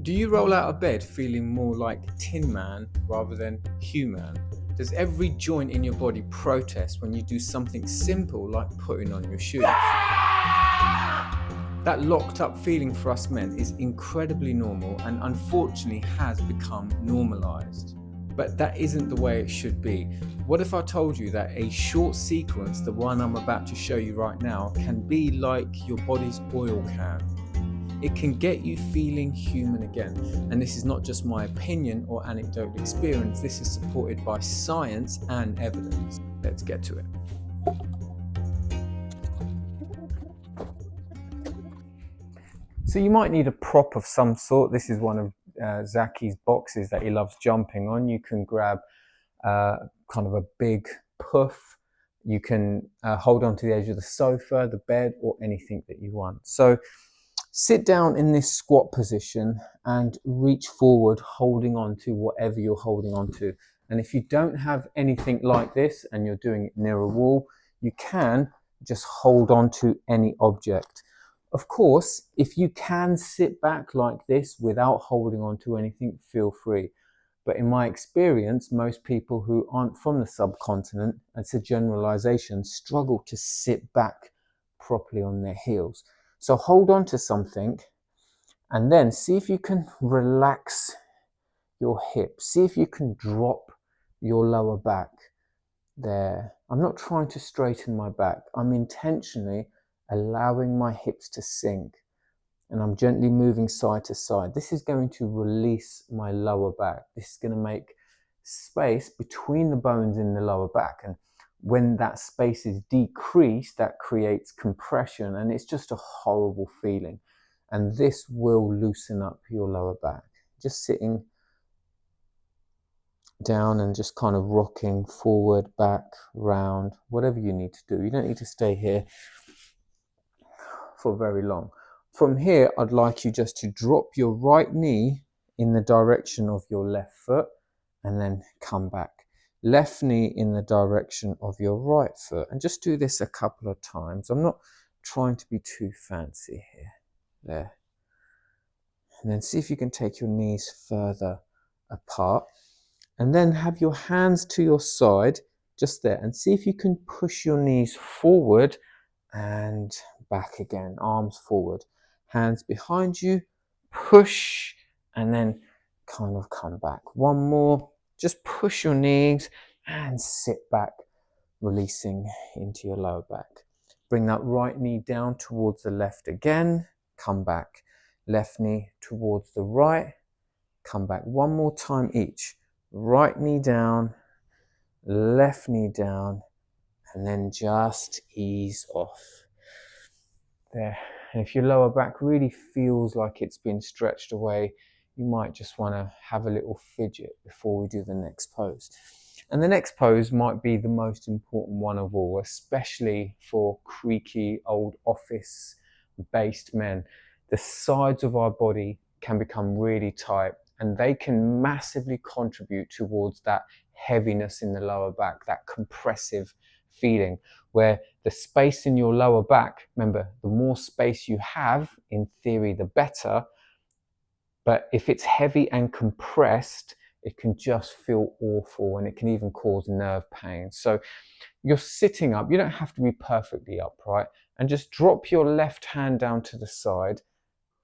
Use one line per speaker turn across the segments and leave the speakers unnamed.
Do you roll out of bed feeling more like Tin Man rather than human? Does every joint in your body protest when you do something simple like putting on your shoes? That locked up feeling for us men is incredibly normal and unfortunately has become normalized. But that isn't the way it should be. What if I told you that a short sequence, the one I'm about to show you right now, can be like your body's oil can? It can get you feeling human again. And this is not just my opinion or anecdotal experience, this is supported by science and evidence. Let's get to it. So you might need a prop of some sort. This is one of Zaki's boxes that he loves jumping on. You can grab kind of a big puff. You can hold on to the edge of the sofa, the bed, or anything that you want. So sit down in this squat position and reach forward, holding on to whatever you're holding on to. And if you don't have anything like this and you're doing it near a wall, you can just hold on to any object. Of course, if you can sit back like this without holding on to anything, feel free. But in my experience, most people who aren't from the subcontinent, it's a generalization, struggle to sit back properly on their heels. So hold on to something and then see if you can relax your hips. See if you can drop your lower back there. I'm not trying to straighten my back. I'm intentionally allowing my hips to sink and I'm gently moving side to side. This is going to release my lower back. This is going to make space between the bones in the lower back. And when that space is decreased, that creates compression and it's just a horrible feeling. And this will loosen up your lower back. Just sitting down and just kind of rocking forward, back, round, whatever you need to do. You don't need to stay here for very long. From here, I'd like you just to drop your right knee in the direction of your left foot and then come back. Left knee in the direction of your right foot. And just do this a couple of times. I'm not trying to be too fancy here. There. And then see if you can take your knees further apart. And then have your hands to your side, just there. And see if you can push your knees forward and back again. Arms forward. Hands behind you. Push and then kind of come back. One more. Just push your knees and sit back, releasing into your lower back. Bring that right knee down towards the left again. Come back. Left knee towards the right. Come back. One more time each. Right knee down, left knee down, and then just ease off. There. And if your lower back really feels like it's been stretched away, you might just want to have a little fidget before we do the next pose. And the next pose might be the most important one of all, especially for creaky old office-based men. The sides of our body can become really tight and they can massively contribute towards that heaviness in the lower back, that compressive feeling where the space in your lower back, remember, the more space you have, in theory, the better. But if it's heavy and compressed, it can just feel awful and it can even cause nerve pain. So you're sitting up, you don't have to be perfectly upright, and just drop your left hand down to the side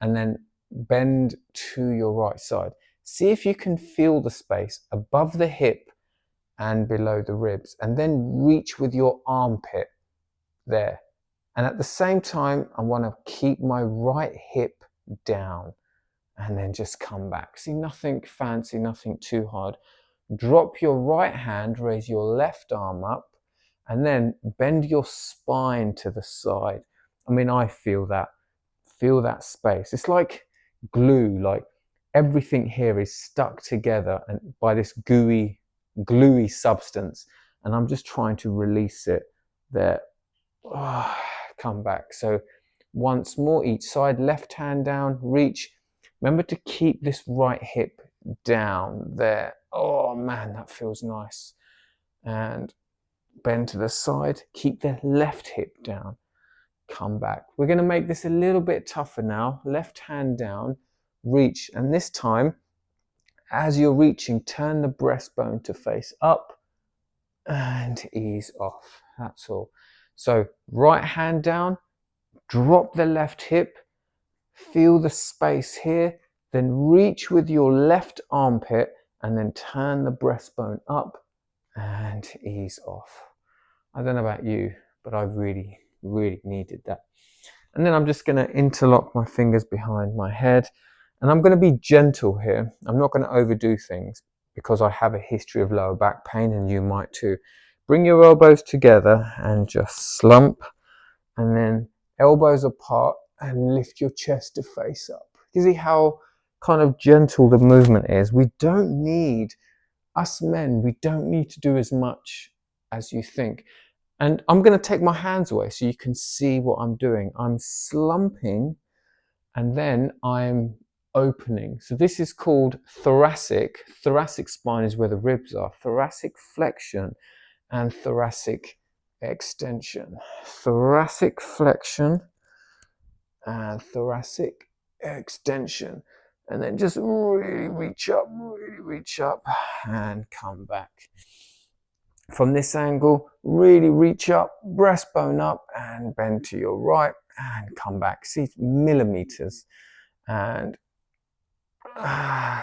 and then bend to your right side. See if you can feel the space above the hip and below the ribs, and then reach with your armpit there. And at the same time, I want to keep my right hip down and then just come back. See, nothing fancy, nothing too hard. Drop your right hand, raise your left arm up, and then bend your spine to the side. I mean, I feel that space. It's like glue, like everything here is stuck together and by this gluey substance, and I'm just trying to release it there. Come back. So once more each side, left hand down, reach. Remember to keep this right hip down there. Oh man, that feels nice. And bend to the side, keep the left hip down, come back. We're going to make this a little bit tougher now. Left hand down, reach. And this time, as you're reaching, turn the breastbone to face up and ease off. That's all. So right hand down, drop the left hip, feel the space here, then reach with your left armpit and then turn the breastbone up and ease off. I don't know about you, but I really, really needed that. And then I'm just going to interlock my fingers behind my head, and I'm going to be gentle here. I'm not going to overdo things because I have a history of lower back pain and you might too. Bring your elbows together and just slump, and then elbows apart and lift your chest to face up. You see how kind of gentle the movement is. We don't need, us men, we don't need to do as much as you think. And I'm going to take my hands away so you can see what I'm doing. I'm slumping and then I'm opening. So this is called thoracic. Thoracic spine is where the ribs are. Thoracic flexion and thoracic extension. Thoracic flexion and thoracic extension. And then just really reach up and come back. From this angle, really reach up, breastbone up and bend to your right and come back. See, millimeters. And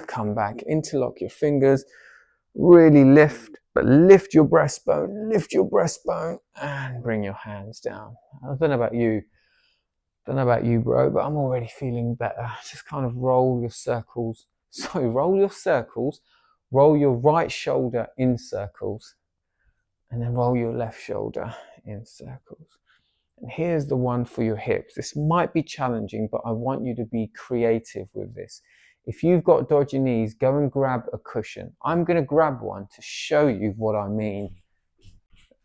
come back, interlock your fingers, really lift, but lift your breastbone and bring your hands down. I don't know about you, bro, but I'm already feeling better. Just kind of roll your circles. Sorry, roll your circles, roll your right shoulder in circles, and then roll your left shoulder in circles. And here's the one for your hips. This might be challenging, but I want you to be creative with this. If you've got dodgy knees, go and grab a cushion. I'm going to grab one to show you what I mean.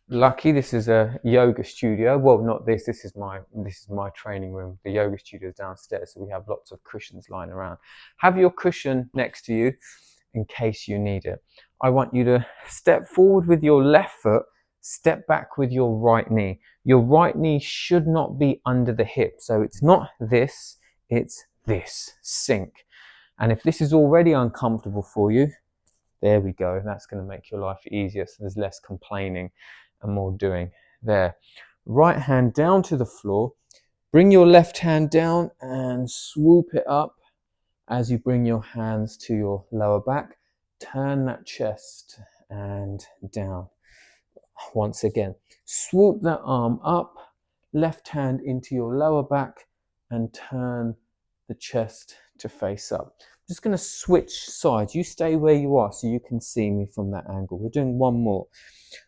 Lucky this is a yoga studio. Well, not this. This is my training room. The yoga studio is downstairs, so we have lots of cushions lying around. Have your cushion next to you in case you need it. I want you to step forward with your left foot, step back with your right knee. Your right knee should not be under the hip. So it's not this, it's this. Sink. And if this is already uncomfortable for you, there we go. That's going to make your life easier. So there's less complaining and more doing. There. Right hand down to the floor. Bring your left hand down and swoop it up. As you bring your hands to your lower back, turn that chest and down. Once again, swoop that arm up, left hand into your lower back and turn the chest to face up. I'm just going to switch sides. You stay where you are so you can see me from that angle. We're doing one more.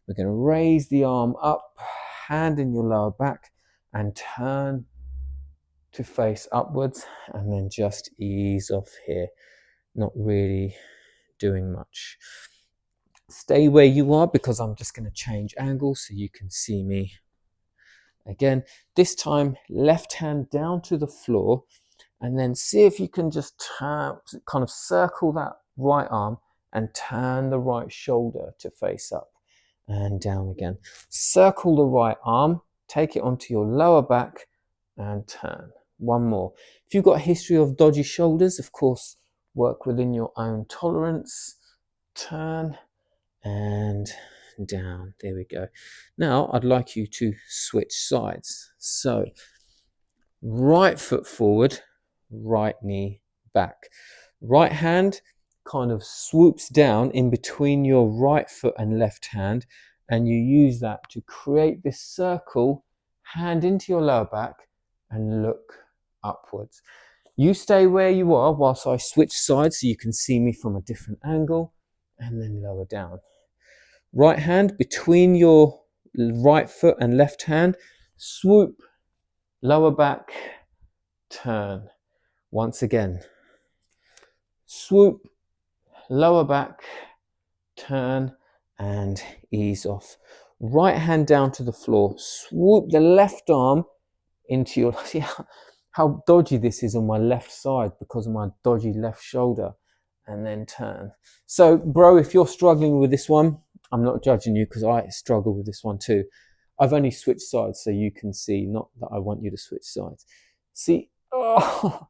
We're going to raise the arm up, hand in your lower back and turn to face upwards, and then just ease off here, not really doing much. Stay where you are because I'm just going to change angles so you can see me again. This time left hand down to the floor, and then see if you can just turn, kind of circle that right arm and turn the right shoulder to face up and down again. Circle the right arm, take it onto your lower back and turn. One more. If you've got a history of dodgy shoulders, of course, work within your own tolerance. Turn and down. There we go. Now I'd like you to switch sides. So right foot forward, right knee back. Right hand kind of swoops down in between your right foot and left hand, and you use that to create this circle, hand into your lower back and look upwards. You stay where you are whilst I switch sides so you can see me from a different angle, and then lower down. Right hand between your right foot and left hand, swoop, lower back, turn. Once again, swoop, lower back, turn and ease off. Right hand down to the floor, swoop the left arm into your, see how dodgy this is on my left side because of my dodgy left shoulder, and then turn. So bro, if you're struggling with this one, I'm not judging you because I struggle with this one too. I've only switched sides so you can see, not that I want you to switch sides. See, oh,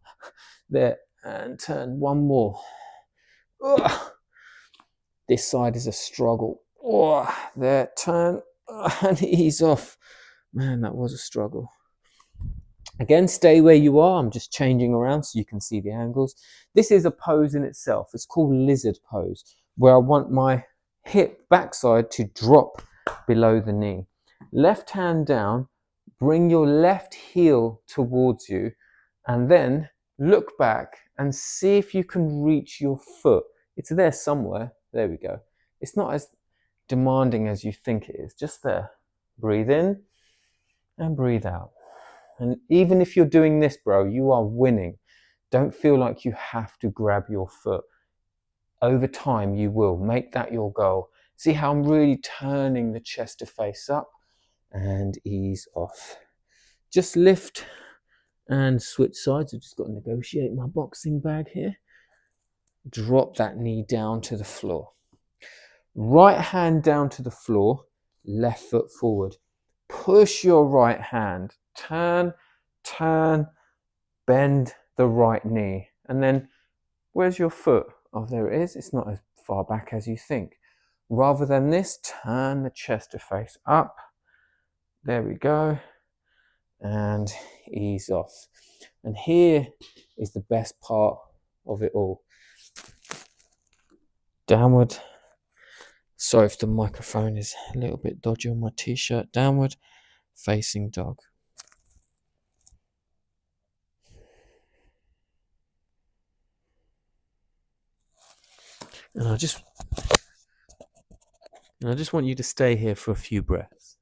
there, and turn one more. Ugh. This side is a struggle. Oh, there, turn and ease off. Man, that was a struggle. Again, stay where you are. I'm just changing around so you can see the angles. This is a pose in itself. It's called lizard pose, where I want my hip backside to drop below the knee. Left hand down, bring your left heel towards you, and then look back and see if you can reach your foot. It's there somewhere. There we go. It's not as demanding as you think it is. Just there. Breathe in and breathe out. And even if you're doing this, bro, you are winning. Don't feel like you have to grab your foot. Over time, you will. Make that your goal. See how I'm really turning the chest to face up and ease off. Just lift and switch sides. I've just got to negotiate my boxing bag here. Drop that knee down to the floor. Right hand down to the floor, left foot forward. Push your right hand. Turn, bend the right knee. And then, where's your foot? Oh, there it is. It's not as far back as you think. Rather than this, turn the chest to face up. There we go. And ease off. And here is the best part of it all. Downward. Sorry if the microphone is a little bit dodgy on my t-shirt. Downward facing dog. And I just want you to stay here for a few breaths.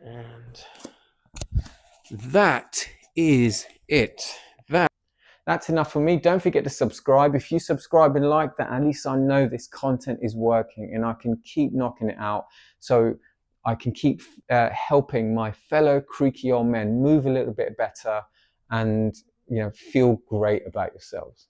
And that is it. That's enough for me. Don't forget to subscribe. If you subscribe and like that, at least I know this content is working and I can keep knocking it out. So I can keep helping my fellow creaky old men move a little bit better and feel great about yourselves.